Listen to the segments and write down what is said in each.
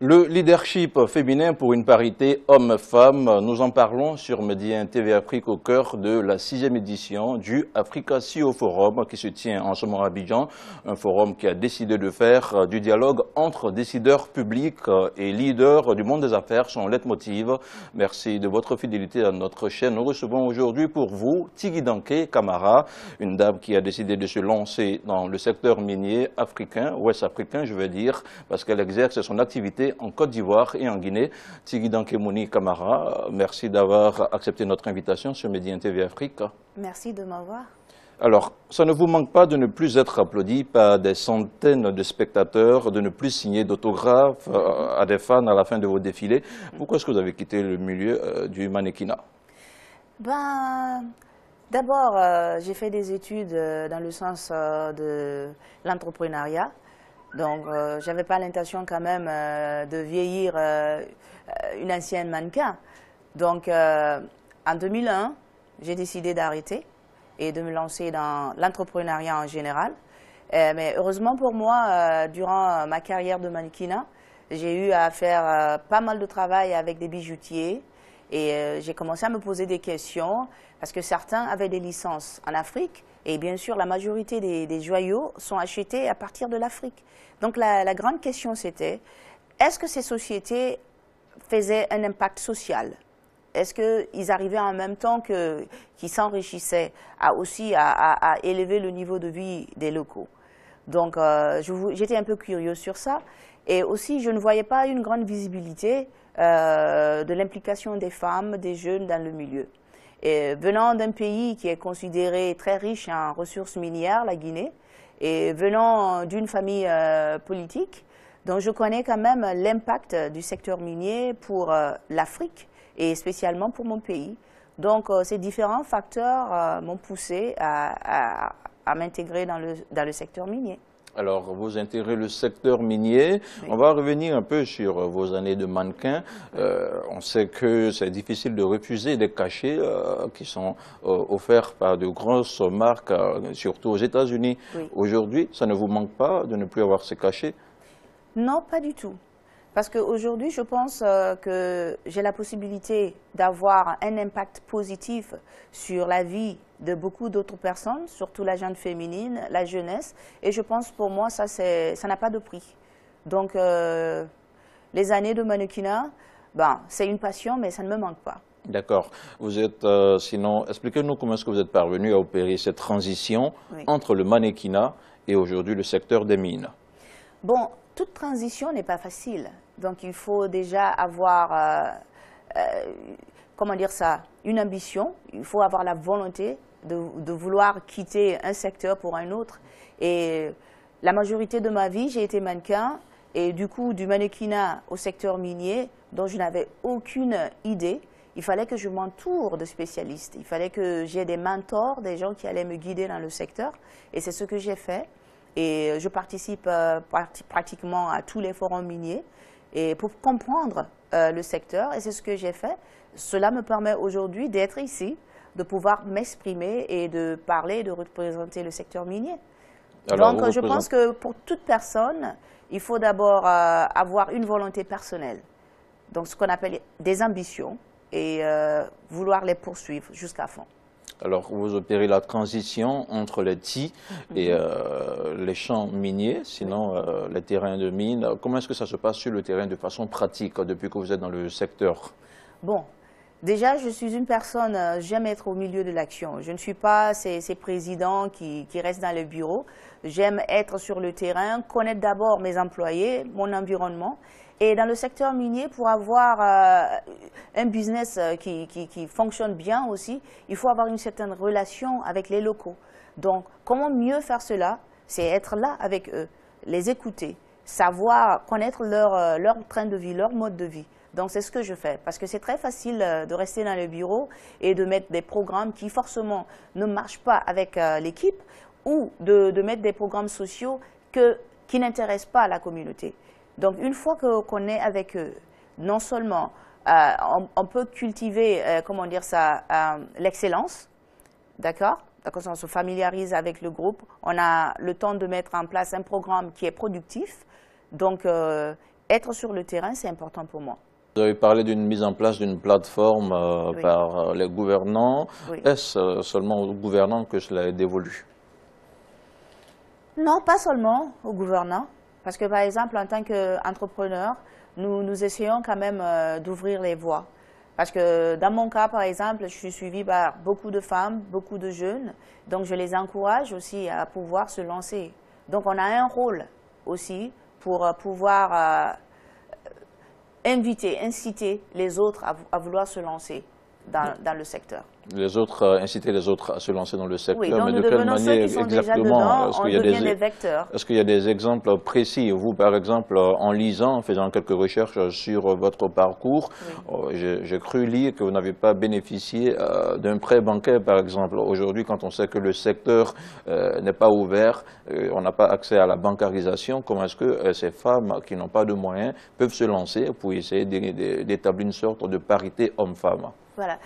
Le leadership féminin pour une parité homme-femme, nous en parlons sur Médien TV Afrique au cœur de la 6e édition du Africa CEO Forum qui se tient en ce moment à Abidjan. Un forum qui a décidé de faire du dialogue entre décideurs publics et leaders du monde des affaires son leitmotiv. Merci de votre fidélité à notre chaîne. Nous recevons aujourd'hui pour vous Tigui Danké Camara, une dame qui a décidé de se lancer dans le secteur minier africain, ouest-africain je veux dire, parce qu'elle exerce son activité en Côte d'Ivoire et en Guinée. Tigui Danké Camara, merci d'avoir accepté notre invitation sur Médien TV Afrique. Merci de m'avoir. Alors, ça ne vous manque pas de ne plus être applaudi par des centaines de spectateurs, de ne plus signer d'autographes à des fans à la fin de vos défilés. Pourquoi est-ce que vous avez quitté le milieu du mannequinat? D'abord, j'ai fait des études dans le sens de l'entrepreneuriat. Donc, je n'avais pas l'intention quand même de vieillir une ancienne mannequin. Donc, en 2001, j'ai décidé d'arrêter et de me lancer dans l'entrepreneuriat en général. Mais heureusement pour moi, durant ma carrière de mannequinat, j'ai eu à faire pas mal de travail avec des bijoutiers et j'ai commencé à me poser des questions parce que certains avaient des licences en Afrique et bien sûr la majorité des joyaux sont achetés à partir de l'Afrique. Donc la grande question c'était, est-ce que ces sociétés faisaient un impact social? Est-ce qu'ils arrivaient en même temps qu'ils s'enrichissaient aussi à élever le niveau de vie des locaux? Donc j'étais un peu curieuse sur ça. Et aussi, je ne voyais pas une grande visibilité de l'implication des femmes, des jeunes dans le milieu. Et venant d'un pays qui est considéré très riche en ressources minières, la Guinée, et venant d'une famille politique, donc je connais quand même l'impact du secteur minier pour l'Afrique, et spécialement pour mon pays. Donc, ces différents facteurs m'ont poussé à m'intégrer dans le secteur minier. Alors, vous intégrez le secteur minier. Oui. On va revenir un peu sur vos années de mannequin. On sait que c'est difficile de refuser des cachets qui sont offerts par de grosses marques, surtout aux États-Unis. Oui. Aujourd'hui, ça ne vous manque pas de ne plus avoir ces cachets? Non, pas du tout. Parce qu'aujourd'hui, je pense que j'ai la possibilité d'avoir un impact positif sur la vie de beaucoup d'autres personnes, surtout la gente féminine, la jeunesse. Et je pense pour moi, ça n'a pas de prix. Donc, les années de mannequinat, c'est une passion, mais ça ne me manque pas. D'accord. Vous êtes, sinon, expliquez-nous comment est-ce que vous êtes parvenu à opérer cette transition entre le mannequinat et aujourd'hui le secteur des mines. Bon, toute transition n'est pas facile. Donc, il faut déjà avoir, comment dire ça, une ambition. Il faut avoir la volonté de vouloir quitter un secteur pour un autre. Et la majorité de ma vie, j'ai été mannequin. Et du coup, du mannequinat au secteur minier, dont je n'avais aucune idée, il fallait que je m'entoure de spécialistes. Il fallait que j'ai des mentors, des gens qui allaient me guider dans le secteur. Et c'est ce que j'ai fait. Et je participe pratiquement à tous les forums miniers et pour comprendre le secteur. Et c'est ce que j'ai fait. Cela me permet aujourd'hui d'être ici, de pouvoir m'exprimer et de parler et de représenter le secteur minier. Alors, donc, je pense que pour toute personne, il faut d'abord avoir une volonté personnelle. Donc, ce qu'on appelle des ambitions et vouloir les poursuivre jusqu'à fond. Alors, vous opérez la transition entre les TI et les champs miniers, sinon les terrains de mine. Comment est-ce que ça se passe sur le terrain de façon pratique depuis que vous êtes dans le secteur? Bon, déjà, je suis une personne, j'aime être au milieu de l'action. Je ne suis pas ces présidents qui restent dans le bureau. J'aime être sur le terrain, connaître d'abord mes employés, mon environnement. Et dans le secteur minier, pour avoir un business qui fonctionne bien aussi, il faut avoir une certaine relation avec les locaux. Donc, comment mieux faire cela? C'est être là avec eux, les écouter, savoir, connaître leur train de vie, leur mode de vie. Donc, c'est ce que je fais. Parce que c'est très facile de rester dans le bureau et de mettre des programmes qui forcément ne marchent pas avec l'équipe ou de mettre des programmes sociaux qui n'intéressent pas la communauté. Donc, une fois qu'on est avec eux, non seulement on peut cultiver, comment dire ça, l'excellence, d'accord? Quand on se familiarise avec le groupe, on a le temps de mettre en place un programme qui est productif, donc être sur le terrain, c'est important pour moi. Vous avez parlé d'une mise en place d'une plateforme Oui. par les gouvernants. Oui. Est-ce seulement aux gouvernants que cela est dévolu? Non, pas seulement aux gouvernants, parce que par exemple, en tant qu'entrepreneur, nous essayons quand même d'ouvrir les voies. Parce que dans mon cas, par exemple, je suis suivie par beaucoup de femmes, beaucoup de jeunes, donc je les encourage aussi à pouvoir se lancer. Donc on a un rôle aussi pour pouvoir inviter, inciter les autres à vouloir se lancer dans le secteur. Les autres, inciter les autres à se lancer dans le secteur, Oui, donc mais nous de quelle devenons ceux manière qui sont déjà exactement? dedans, on devient des vecteurs. Est-ce qu'il y a des exemples précis? Vous, par exemple, en lisant, en faisant quelques recherches sur votre parcours, oui, j'ai cru lire que vous n'avez pas bénéficié d'un prêt bancaire, par exemple. Aujourd'hui, quand on sait que le secteur n'est pas ouvert, on n'a pas accès à la bancarisation, comment est-ce que ces femmes qui n'ont pas de moyens peuvent se lancer pour essayer d'établir une sorte de parité homme-femme? Voilà.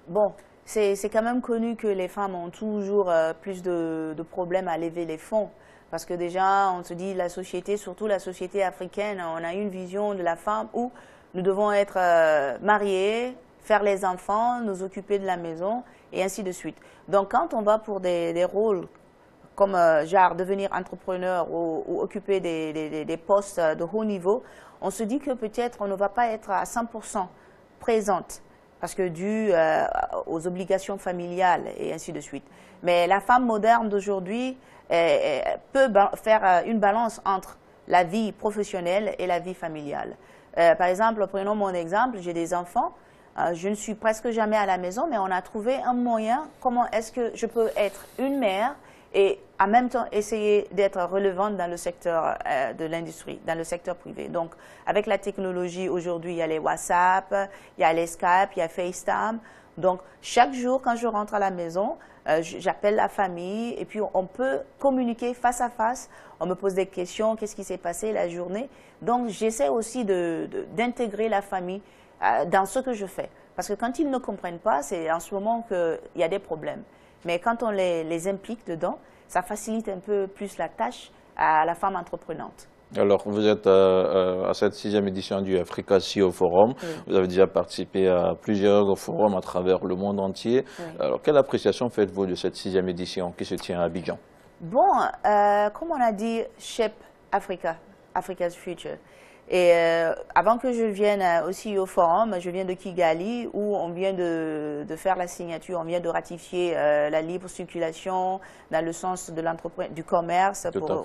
Bon, c'est quand même connu que les femmes ont toujours plus de problèmes à lever les fonds. Parce que déjà, on se dit, la société, surtout la société africaine, on a une vision de la femme où nous devons être mariés, faire les enfants, nous occuper de la maison, et ainsi de suite. Donc, quand on va pour des rôles comme genre devenir entrepreneur ou occuper des postes de haut niveau, on se dit que peut-être on ne va pas être à 100% présente. Parce que dû aux obligations familiales et ainsi de suite. Mais la femme moderne d'aujourd'hui peut faire une balance entre la vie professionnelle et la vie familiale. Par exemple, prenons mon exemple, j'ai des enfants, je ne suis presque jamais à la maison, mais on a trouvé un moyen, comment est-ce que je peux être une mère et en même temps essayer d'être relevante dans le secteur de l'industrie, dans le secteur privé. Donc, avec la technologie, aujourd'hui, il y a les WhatsApp, il y a les Skype, il y a FaceTime. Donc, chaque jour, quand je rentre à la maison, j'appelle la famille et puis on peut communiquer face à face. On me pose des questions, qu'est-ce qui s'est passé la journée. Donc, j'essaie aussi d'intégrer la famille dans ce que je fais. Parce que quand ils ne comprennent pas, c'est en ce moment qu'il y a des problèmes. Mais quand on les implique dedans, ça facilite un peu plus la tâche à la femme entreprenante. Alors, vous êtes à cette 6e édition du Africa CEO Forum. Oui. Vous avez déjà participé à plusieurs forums à travers le monde entier. Oui. Alors, quelle appréciation faites-vous de cette 6e édition qui se tient à Abidjan? Bon, comme on a dit, Shape Africa, Africa's Future. Et avant que je vienne aussi au forum, je viens de Kigali où on vient de faire la signature, on vient de ratifier la libre circulation dans le sens de du commerce pour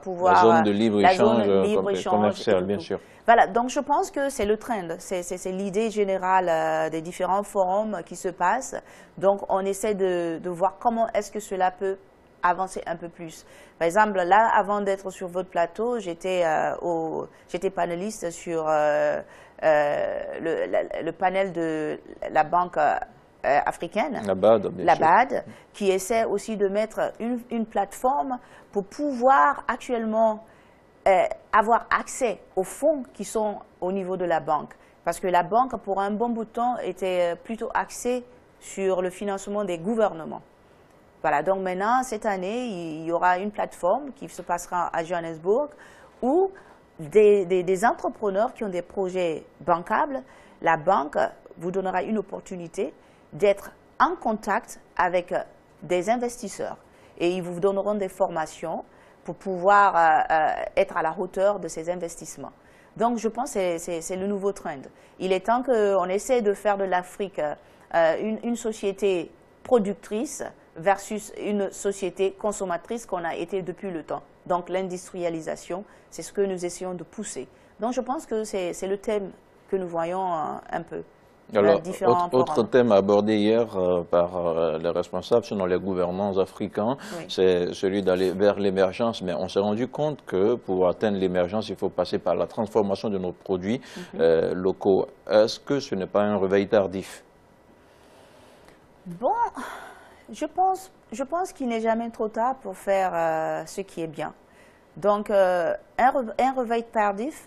pouvoir... La zone de libre-échange commercial, bien sûr. Voilà, donc je pense que c'est le trend, c'est l'idée générale des différents forums qui se passent. Donc on essaie de voir comment est-ce que cela peut avancer un peu plus. Par exemple, là, avant d'être sur votre plateau, j'étais panéliste sur le panel de la banque africaine, la BAD, bien sûr, qui essaie aussi de mettre une plateforme pour pouvoir actuellement avoir accès aux fonds qui sont au niveau de la banque. Parce que la banque, pour un bon bout de temps, était plutôt axée sur le financement des gouvernements. Voilà, donc maintenant, cette année, il y aura une plateforme qui se passera à Johannesburg où des entrepreneurs qui ont des projets bancables, la banque vous donnera une opportunité d'être en contact avec des investisseurs et ils vous donneront des formations pour pouvoir être à la hauteur de ces investissements. Donc, je pense que c'est le nouveau trend. Il est temps qu'on essaie de faire de l'Afrique une société productrice versus une société consommatrice qu'on a été depuis le temps. Donc l'industrialisation, c'est ce que nous essayons de pousser. Donc je pense que c'est le thème que nous voyons un peu. Alors, autre thème abordé hier par les responsables, selon les gouvernants africains, oui, c'est celui d'aller vers l'émergence. Mais on s'est rendu compte que pour atteindre l'émergence, il faut passer par la transformation de nos produits locaux. Est-ce que ce n'est pas un réveil tardif? Bon, je pense qu'il n'est jamais trop tard pour faire ce qui est bien. Donc, un réveil tardif,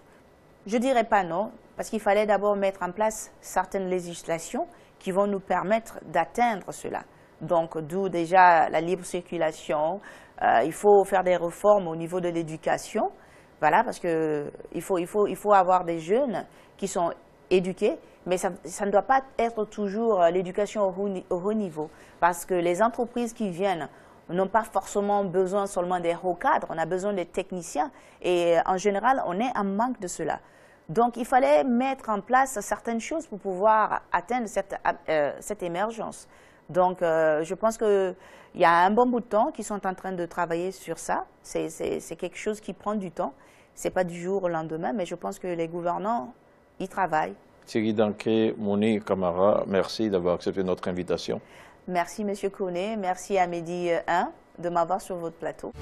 je ne dirais pas non, parce qu'il fallait d'abord mettre en place certaines législations qui vont nous permettre d'atteindre cela. Donc, d'où déjà la libre circulation, il faut faire des réformes au niveau de l'éducation, Voilà, parce qu'il faut avoir des jeunes qui sont éduqués, mais ça ne doit pas être toujours l'éducation au haut niveau, parce que les entreprises qui viennent n'ont pas forcément besoin seulement des hauts cadres, on a besoin des techniciens, et en général, on est en manque de cela. Donc, il fallait mettre en place certaines choses pour pouvoir atteindre cette émergence. Donc, je pense qu'il y a un bon bout de temps qu'ils sont en train de travailler sur ça. C'est quelque chose qui prend du temps. Ce n'est pas du jour au lendemain, mais je pense que les gouvernants y travaillent. Thierry Danquet, Moni Camara, merci d'avoir accepté notre invitation. Merci, M. Koné. Merci à Midi 1 de m'avoir sur votre plateau.